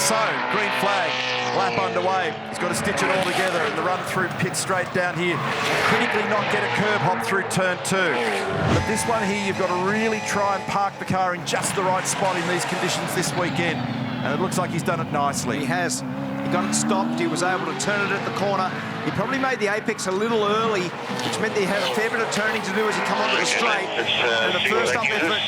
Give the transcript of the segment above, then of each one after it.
so. Green flag, lap underway. He's got to stitch it all together and the run through pit straight down here. Critically not get a curb hop through turn 2. But this one here, you've got to really try and park the car in just the right spot in these conditions this weekend. And it looks like he's done it nicely. He has. He got it stopped. He was able to turn it at the corner. He probably made the apex a little early, which meant that he had a fair bit of turning to do as he come onto the straight. And the first up effort,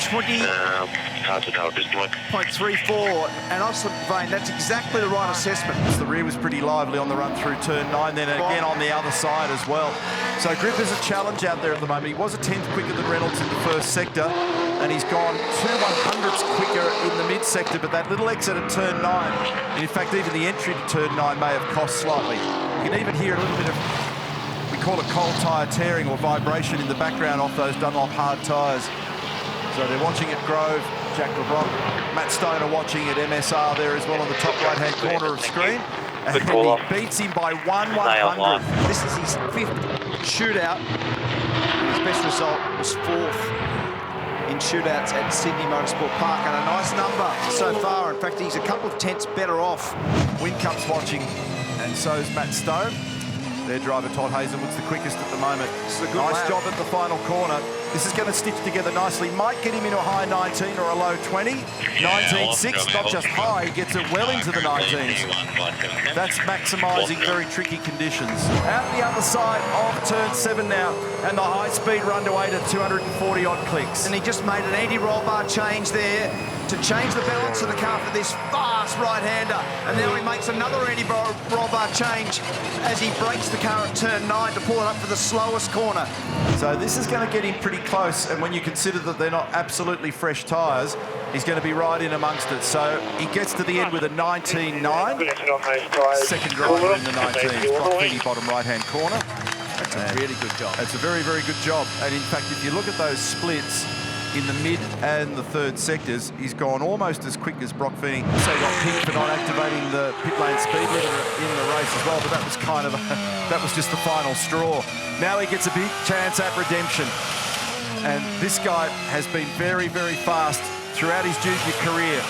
20.34. And off the vein, that's exactly the right assessment. The rear was pretty lively on the run through turn 9, then again on the other side as well. So Grip is a challenge out there at the moment. He was a 10th quicker than Reynolds in the first sector, and he's gone 2 100ths quicker in the mid-sector, but that little exit at turn 9, and in fact even the entry to turn 9 may have cost slightly. You can even hear a little bit of, we call it cold tyre tearing or vibration in the background off those Dunlop hard tyres. So they're watching at Grove, Jack LeBron, Matt Stone are watching at MSR there as well on the top right-hand corner of screen. And he beats him by 1/100th. This is his 5th shootout. His best result was 4th in shootouts at Sydney Motorsport Park, and a nice number so far. In fact, he's a couple of tenths better off. Windcup's watching, and so is Matt Stone. Their driver, Todd Hazelwood's the quickest at the moment. Nice job at the final corner. This is going to stitch together nicely. Might get him into a high 19 or a low 20. 19.6, not just high, he gets it well into the 19s. That's maximising very tricky conditions. Out the other side of turn 7 now, and the high-speed run to 8 at 240 odd clicks. And he just made an anti-roll bar change there to change the balance of the car for this fast right-hander. And now he makes another anti-roll bar change as he brakes the car at turn 9 to pull it up for the slowest corner. So this is going to get him pretty close, and when you consider that they're not absolutely fresh tyres, he's going to be right in amongst it. So he gets to the end with a 19.9. Second driver in the 19s, Brock bottom right-hand corner. That's a really good job. It's a very, very good job. And in fact, if you look at those splits in the mid and the third sectors, he's gone almost as quick as Brock Feeney. So he got picked for not activating the pit lane speed limit in the race as well, but that was kind of that was just the final straw. Now he gets a big chance at redemption. And this guy has been very, very fast throughout his junior career.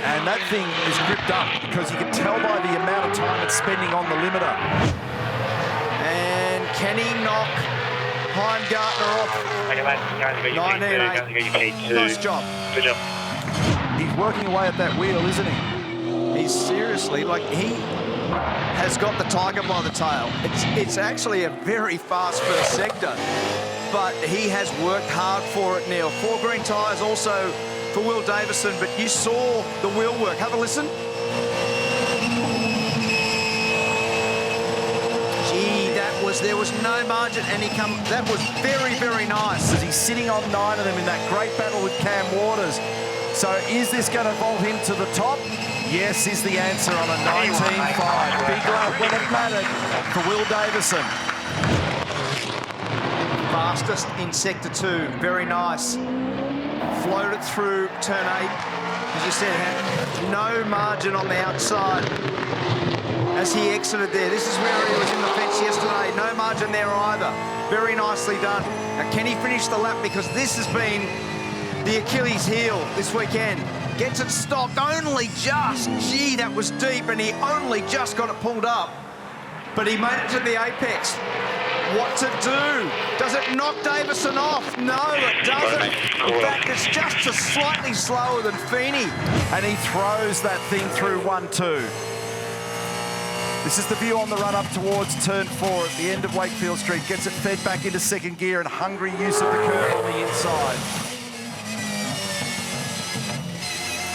And that thing is gripped up because you can tell by the amount of time it's spending on the limiter. And can he knock Heimgartner off? 19.8. Nice job. Good job. He's working away at that wheel, isn't he? He's seriously, like, he has got the tiger by the tail. It's actually a very fast first sector, but he has worked hard for it now. 4 green tyres also for Will Davison, but you saw the wheel work. Have a listen. There was no margin, and that was very, very nice. As he's sitting on 9 of them in that great battle with Cam Waters. So is this going to vault him to the top? Yes is the answer on a 19.5. Big lap when it mattered for Will Davison. Fastest in sector 2, very nice. Floated through turn 8. As you said, had no margin on the outside as he exited there. This is where he was in the fence yesterday. No margin there either. Very nicely done. Now, can he finish the lap? Because this has been the Achilles heel this weekend. Gets it stopped only just. Gee, that was deep, and he only just got it pulled up. But he made it to the apex. What to do? Does it knock Davison off? No, it doesn't. In fact, it's just slightly slower than Feeney. And he throws that thing through 1-2. This is the view on the run up towards turn 4 at the end of Wakefield Street. Gets it fed back into second gear and hungry use of the curve on the inside.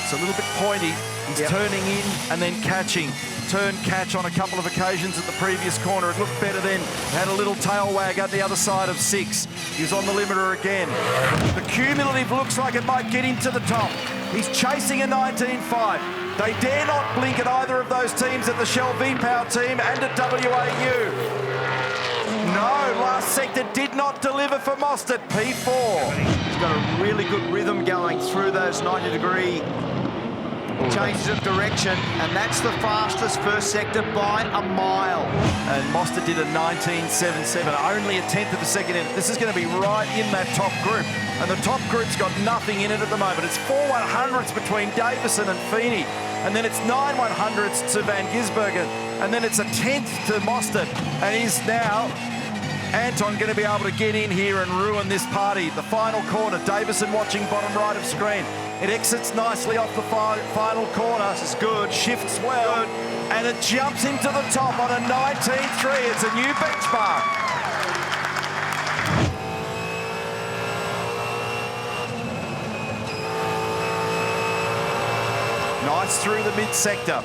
It's a little bit pointy. He's turning in and then catching. Turn catch on a couple of occasions at the previous corner. It looked better then. Had a little tail wag at the other side of 6. He's on the limiter again. The cumulative looks like it might get him to the top. He's chasing a 19.5. They dare not blink at either of those teams, at the Shell V-Power team and at WAU. No, last sector did not deliver for Mostert, P4. He's got a really good rhythm going through those 90-degree changes of direction, and that's the fastest first sector by a mile. And Mostert did a 19.77, only a tenth of a second in it. This is going to be right in that top group. And the top group's got nothing in it at the moment. It's 4 100ths between Davison and Feeney. And then it's 9 100ths to Van Gisbergen. And then it's a tenth to Mostert. And he's now, Anton, going to be able to get in here and ruin this party. The final corner, Davison watching bottom right of screen. It exits nicely off the final corner. This is good. Shifts well. And it jumps into the top on a 19.3. It's a new benchmark. Nice through the mid-sector.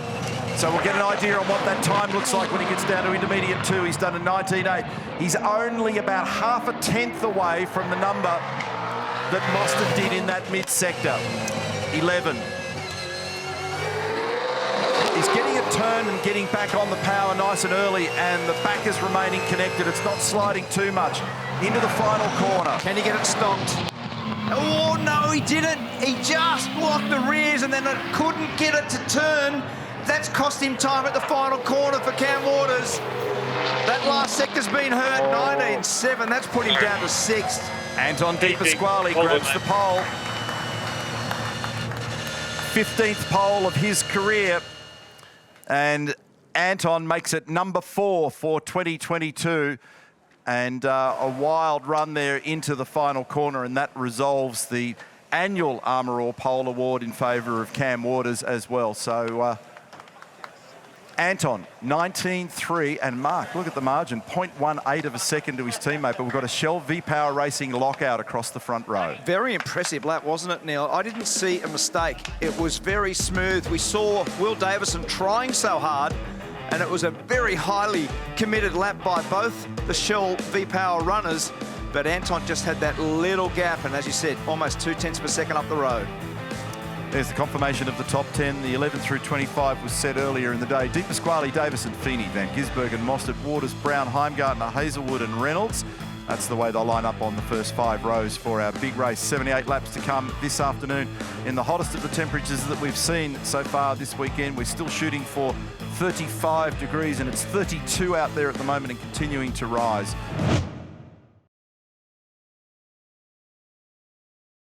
So we'll get an idea on what that time looks like when he gets down to intermediate 2. He's done a 19.8. He's only about half a tenth away from the number that Mostert did in that mid-sector. 11. He's getting a turn and getting back on the power nice and early, and the back is remaining connected. It's not sliding too much. Into the final corner. Can he get it stopped? Oh, no, he didn't. He just blocked the rears and then it couldn't get it to turn. That's cost him time at the final corner for Cam Waters. That last sector's been hurt, 19.7. That's put him down to 6th. Anton Di Pasquale grabs the pole. 15th pole of his career. And Anton makes it number 4 for 2022. And a wild run there into the final corner, and that resolves the annual Armour All Pole Award in favour of Cam Waters as well. So Anton, 19.3, and Mark, look at the margin, 0.18 of a second to his teammate, but we've got a Shell V-Power Racing lockout across the front row. Very impressive lap, wasn't it, Neil? I didn't see a mistake. It was very smooth. We saw Will Davison trying so hard, and it was a very highly committed lap by both the Shell V-Power runners, but Anton just had that little gap, and as you said, almost 2 tenths per second up the road. There's the confirmation of the top 10. The 11 through 25 was set earlier in the day. Di Pasquale, Davison, Feeney, Van Gisbergen, Mostert, Waters, Brown, Heimgartner, Hazelwood and Reynolds. That's the way they'll line up on the first 5 rows for our big race. 78 laps to come this afternoon in the hottest of the temperatures that we've seen so far this weekend. We're still shooting for 35 degrees and it's 32 out there at the moment and continuing to rise.